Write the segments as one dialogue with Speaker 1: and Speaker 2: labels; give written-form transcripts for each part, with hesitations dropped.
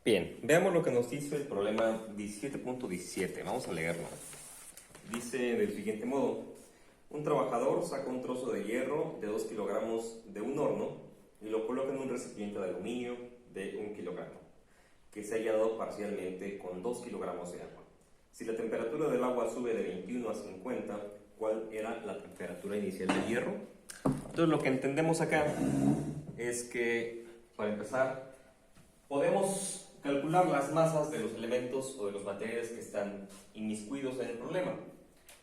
Speaker 1: Bien, veamos lo que nos dice el problema 17.17. Vamos a leerlo. Dice del siguiente modo: un trabajador saca un trozo de hierro de 2 kilogramos de un horno y lo coloca en un recipiente de aluminio de 1 kilogramo, que se ha llenado parcialmente con 2 kilogramos de agua. Si la temperatura del agua sube de 21 a 50, ¿cuál era la temperatura inicial del hierro? Entonces lo que entendemos acá es que, para empezar, podemos calcular las masas de los elementos o de los materiales que están inmiscuidos en el problema.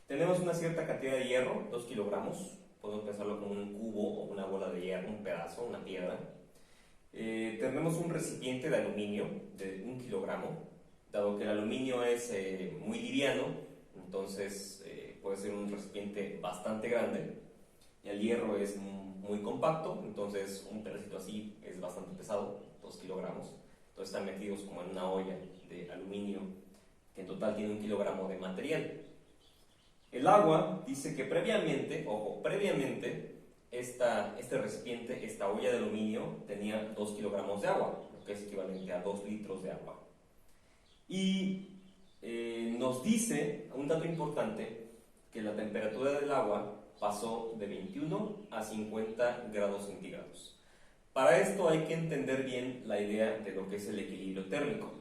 Speaker 1: Tenemos una cierta cantidad de hierro, 2 kilogramos, podemos pensarlo como un cubo o una bola de hierro, un pedazo, una piedra. Tenemos un recipiente de aluminio de 1 kilogramo, dado que el aluminio es muy liviano, entonces puede ser un recipiente bastante grande. El hierro es muy compacto, entonces un pedacito así es bastante pesado, 2 kilogramos. Entonces están metidos como en una olla de aluminio que en total tiene 1 kilogramo de material. El agua dice que previamente, este recipiente, esta olla de aluminio, tenía 2 kilogramos de agua, lo que es equivalente a 2 litros de agua. Y nos dice un dato importante, que la temperatura del agua pasó de 21 a 50 grados centígrados. Para esto hay que entender bien la idea de lo que es el equilibrio térmico.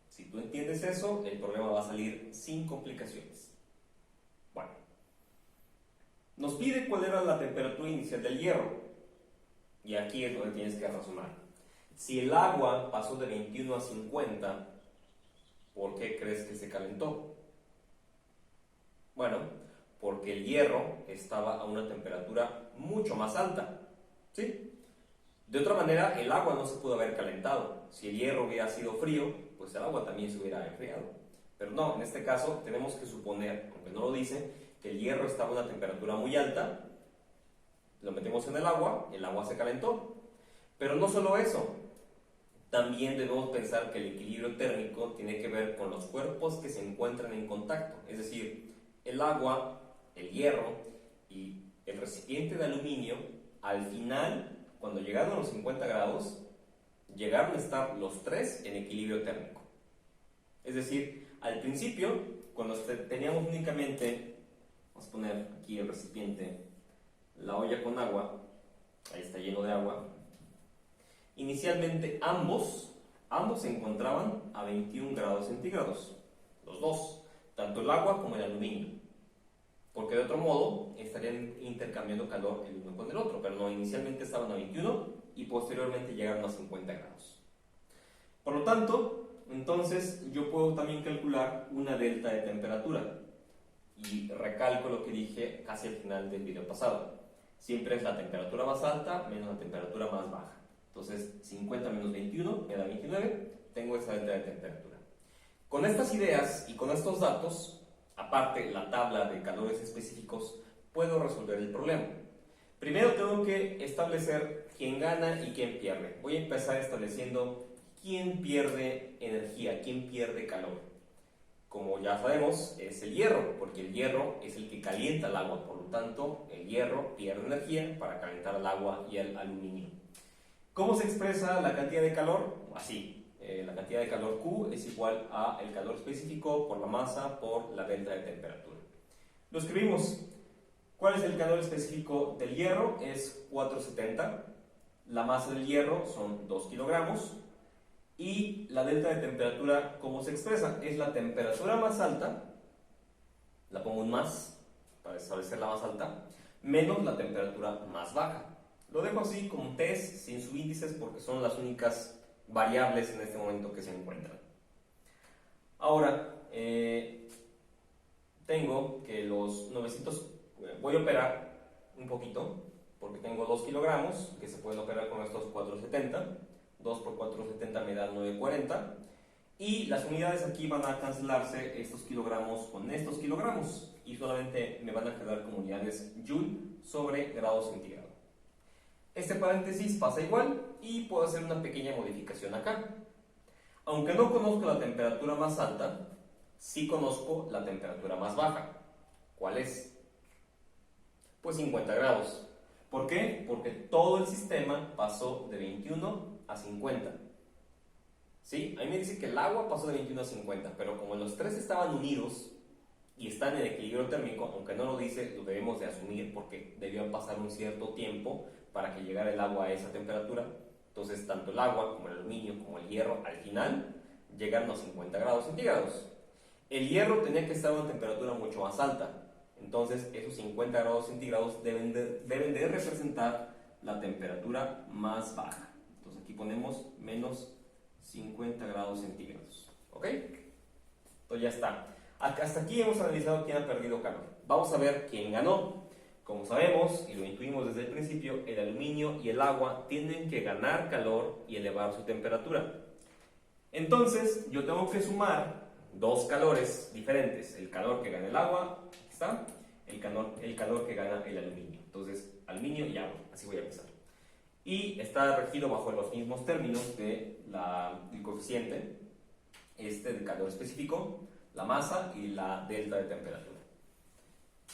Speaker 1: Si tú entiendes eso, el problema va a salir sin complicaciones. Bueno, nos pide cuál era la temperatura inicial del hierro. Y aquí es donde tienes que razonar. Si el agua pasó de 21 a 50, ¿por qué crees que se calentó? Bueno, porque el hierro estaba a una temperatura mucho más alta, ¿sí? De otra manera, el agua no se pudo haber calentado. Si el hierro hubiera sido frío, pues el agua también se hubiera enfriado. Pero no, en este caso tenemos que suponer, aunque no lo dice, que el hierro estaba a una temperatura muy alta, lo metemos en el agua se calentó. Pero no solo eso, también debemos pensar que el equilibrio térmico tiene que ver con los cuerpos que se encuentran en contacto. Es decir, el agua, el hierro y el recipiente de aluminio, al final, cuando llegaron a los 50 grados, llegaron a estar los tres en equilibrio térmico. Es decir, al principio, cuando teníamos únicamente, vamos a poner aquí el recipiente, la olla con agua, ahí está lleno de agua, inicialmente ambos se encontraban a 21 grados centígrados, los dos, tanto el agua como el aluminio. Porque de otro modo estarían intercambiando calor el uno con el otro, pero no, inicialmente estaban a 21 y posteriormente llegaron a 50 grados. Por lo tanto, entonces yo puedo también calcular una delta de temperatura. Y recalco lo que dije casi al final del video pasado. Siempre es la temperatura más alta menos la temperatura más baja. Entonces 50 menos 21 me da 29, tengo esa delta de temperatura. Con estas ideas y con estos datos, aparte la tabla de calores específicos, puedo resolver el problema. Primero tengo que establecer quién gana y quién pierde. Voy a empezar estableciendo quién pierde energía, quién pierde calor. Como ya sabemos, es el hierro, porque el hierro es el que calienta el agua, por lo tanto, el hierro pierde energía para calentar el agua y el aluminio. ¿Cómo se expresa la cantidad de calor? Así. La cantidad de calor Q es igual a el calor específico por la masa por la delta de temperatura. Lo escribimos. ¿Cuál es el calor específico del hierro? Es 470. La masa del hierro son 2 kilogramos. Y la delta de temperatura, ¿cómo se expresa? Es la temperatura más alta, la pongo en más para establecer la más alta, menos la temperatura más baja. Lo dejo así como un test, sin subíndices, porque son las únicas variables en este momento que se encuentran. Ahora, tengo que los 900, voy a operar un poquito, porque tengo 2 kilogramos, que se pueden operar con estos 470, 2 por 470 me da 940, y las unidades aquí van a cancelarse estos kilogramos con estos kilogramos, y solamente me van a quedar como unidades Joule sobre grado centígrado. Este paréntesis pasa igual y puedo hacer una pequeña modificación acá. Aunque no conozco la temperatura más alta, sí conozco la temperatura más baja. ¿Cuál es? Pues 50 grados. ¿Por qué? Porque todo el sistema pasó de 21 a 50. ¿Sí? A mí me dice que el agua pasó de 21 a 50, pero como los tres estaban unidos y están en equilibrio térmico, aunque no lo dice, lo debemos de asumir porque debió pasar un cierto tiempo para que llegara el agua a esa temperatura. Entonces, tanto el agua como el aluminio como el hierro al final llegaron a 50 grados centígrados. El hierro tenía que estar a una temperatura mucho más alta. Entonces, esos 50 grados centígrados deben de representar la temperatura más baja. Entonces, aquí ponemos menos 50 grados centígrados. ¿Ok? Entonces ya está. Hasta aquí hemos analizado quién ha perdido calor. Vamos a ver quién ganó. Como sabemos, y lo intuimos desde el principio, el aluminio y el agua tienen que ganar calor y elevar su temperatura. Entonces, yo tengo que sumar dos calores diferentes. El calor que gana el agua, aquí está, el calor que gana el aluminio. Entonces, aluminio y agua, así voy a empezar. Y está regido bajo los mismos términos del coeficiente del calor específico, la masa y la delta de temperatura.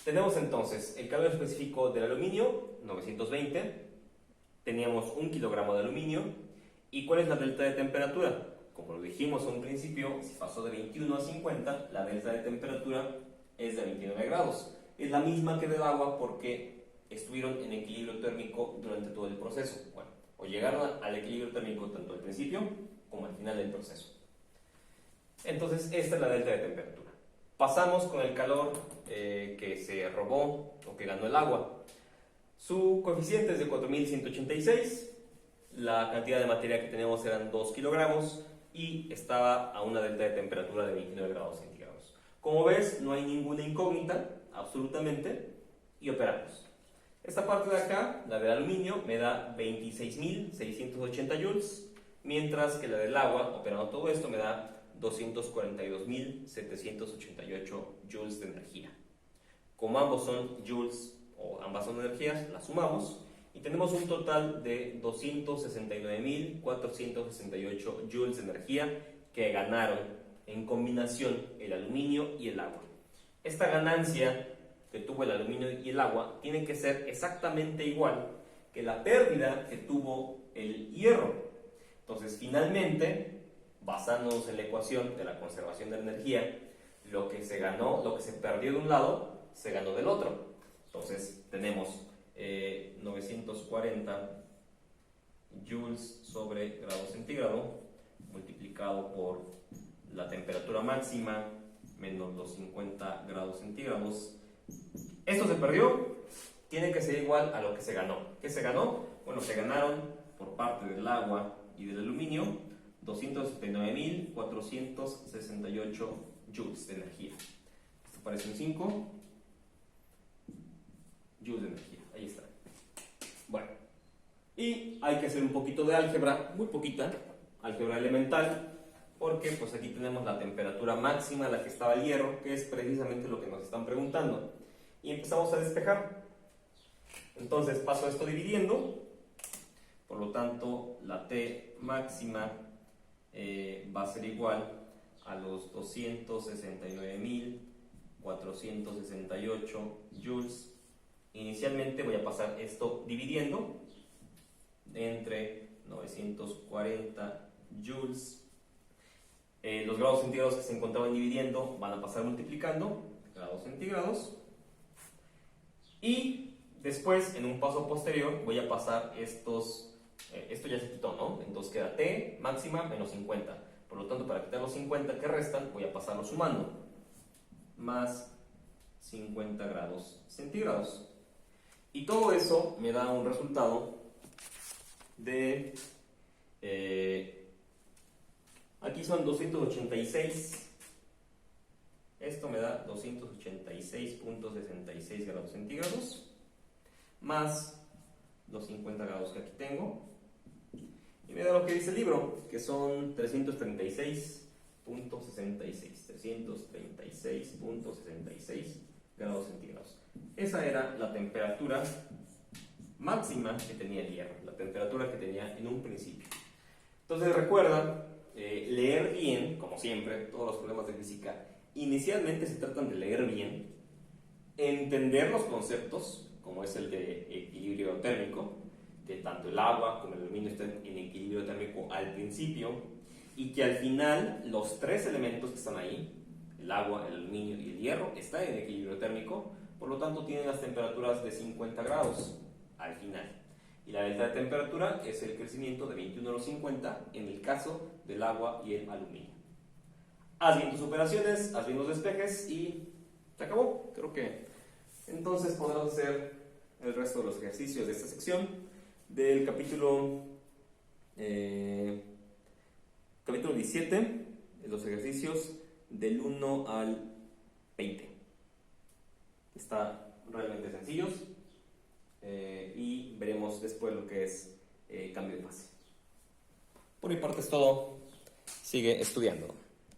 Speaker 1: Tenemos entonces el calor específico del aluminio, 920. Teníamos 1 kilogramo de aluminio. ¿Y cuál es la delta de temperatura? Como lo dijimos a un principio, si pasó de 21 a 50, la delta de temperatura es de 29 grados. Es la misma que del agua porque estuvieron en equilibrio térmico durante todo el proceso. Bueno, o llegaron al equilibrio térmico tanto al principio como al final del proceso. Entonces, esta es la delta de temperatura. Pasamos con el calor que se robó o que ganó el agua. Su coeficiente es de 4186. La cantidad de materia que tenemos eran 2 kilogramos y estaba a una delta de temperatura de 29 grados centígrados. Como ves, no hay ninguna incógnita, absolutamente, y operamos. Esta parte de acá, la del aluminio, me da 26.680 joules, mientras que la del agua, operando todo esto, me da 242.788 joules de energía. Como ambos son joules o ambas son energías, las sumamos y tenemos un total de 269.468 joules de energía que ganaron en combinación el aluminio y el agua. Esta ganancia que tuvo el aluminio y el agua tiene que ser exactamente igual que la pérdida que tuvo el hierro. Entonces, finalmente, basándonos en la ecuación de la conservación de la energía, lo que se ganó, lo que se perdió de un lado, se ganó del otro. Entonces, tenemos 940 joules sobre grado centígrado multiplicado por la temperatura máxima menos los 50 grados centígrados. Esto se perdió, tiene que ser igual a lo que se ganó. ¿Qué se ganó? Bueno, se ganaron por parte del agua y del aluminio 279.468 joules de energía. Esto parece un 5 joules de energía. Ahí está. Bueno, y hay que hacer un poquito de álgebra, muy poquita, álgebra elemental, porque pues aquí tenemos la temperatura máxima a la que estaba el hierro, que es precisamente lo que nos están preguntando. Y empezamos a despejar. Entonces paso esto dividiendo, por lo tanto la T máxima va a ser igual a los 269.468 joules. Inicialmente voy a pasar esto dividiendo entre 940 joules. Los grados centígrados que se encontraban dividiendo van a pasar multiplicando grados centígrados. Y después, en un paso posterior, voy a pasar esto ya se quitó, ¿no? Entonces queda T máxima menos 50. Por lo tanto, para quitar los 50 que restan, voy a pasarlo sumando. Más 50 grados centígrados. Y todo eso me da un resultado de... aquí son 286. Esto me da 286.66 grados centígrados. Más los 50 grados que aquí tengo. Y me da lo que dice el libro, que son 336.66. 336.66 grados centígrados. Esa era la temperatura máxima que tenía el hierro, la temperatura que tenía en un principio. Entonces recuerda, leer bien, como siempre, todos los problemas de física, inicialmente se tratan de leer bien, entender los conceptos, como es el de equilibrio térmico, que tanto el agua como el aluminio están en equilibrio térmico al principio, y que al final los tres elementos que están ahí, el agua, el aluminio y el hierro, están en equilibrio térmico, por lo tanto tienen las temperaturas de 50 grados al final. Y la delta de temperatura es el crecimiento de 21 a los 50 en el caso del agua y el aluminio. Haz bien tus operaciones, haz bien los despejes y se acabó. Creo que entonces podrás hacer el resto de los ejercicios de esta sección del capítulo 17, los ejercicios del 1 al 20. Está realmente sencillos y veremos después lo que es cambio de fase. Por mi parte es todo. Sigue estudiando.